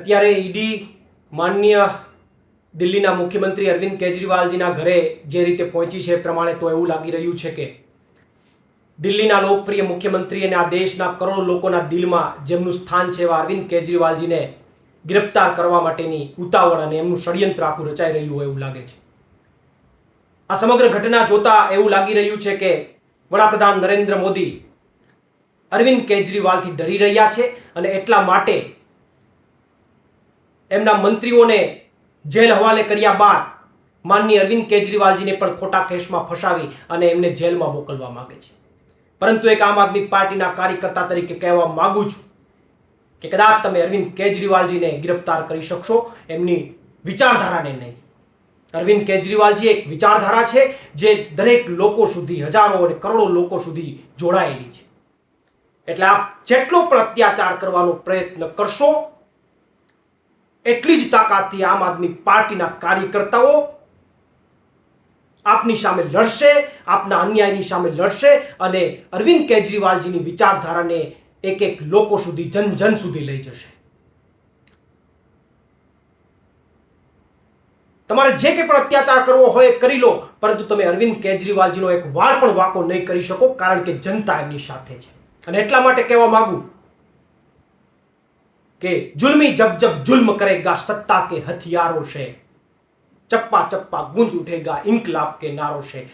અત્યારે ઈડી માનનીય દિલ્હીના મુખ્યમંત્રી અરવિંદ કેજરીવાલજીના ઘરે જે રીતે પહોંચી છે એ પ્રમાણે તો એવું લાગી રહ્યું છે કે દિલ્હીના લોકપ્રિય મુખ્યમંત્રી અને આ દેશના કરોડો લોકોના દિલમાં જેમનું સ્થાન છે એવા અરવિંદ કેજરીવાલજીને ગિરફ્તાર કરવા માટેની ઉતાવળ અને એમનું ષડયંત્ર આખું રચાઈ રહ્યું હોય એવું લાગે છે. આ સમગ્ર ઘટના જોતા એવું લાગી રહ્યું છે કે વડાપ્રધાન નરેન્દ્ર મોદી અરવિંદ કેજરીવાલથી ડરી રહ્યા છે અને એટલા માટે એમના મંત્રીઓને જેલ હવાલે કર્યા બાદ માનનીય અરવિંદ કેજરીવાલજીને પણ ખોટા કેસમાં ફસાવી અને એમને જેલમાં મોકલવા માંગે છે. પરંતુ એક આમ આદમી પાર્ટીના કાર્યકર્તા તરીકે કહેવા માંગુ છું કે કદાચ તમે અરવિંદ કેજરીવાલજીને ગિરફ્તાર કરી શકશો, એમની વિચારધારાને નહીં. અરવિંદ કેજરીવાલજી એક વિચારધારા છે જે દરેક લોકો સુધી, હજારો અને કરોડો લોકો સુધી જોડાયેલી છે. એટલે આપ જેટલો પણ અત્યાચાર કરવાનો પ્રયત્ન કરશો એટલી જ તાકાતથી આમ આદમી પાર્ટીના કાર્યકર્તાઓ આપની સામે લડશે, આપના અન્યાયની સામે લડશે અને અરવિંદ કેજરીવાલજીની વિચારધારાને એક એક લોકો સુધી, જન જન સુધી લઈ જશે. તમારે જે કંઈ પણ અત્યાચાર કરવો હોય એ કરી લો, પરંતુ તમે અરવિંદ કેજરીવાલજીનો એક વાર પણ વાંકો નહીં કરી શકો, કારણ કે જનતા એમની સાથે છે. અને એટલા માટે કહેવા માંગુ કે जुल्मी जब जब जुल्म करेगा सत्ता के हथियारों से, चप्पा चप्पा गूंज उठेगा इंकलाब के नारों से.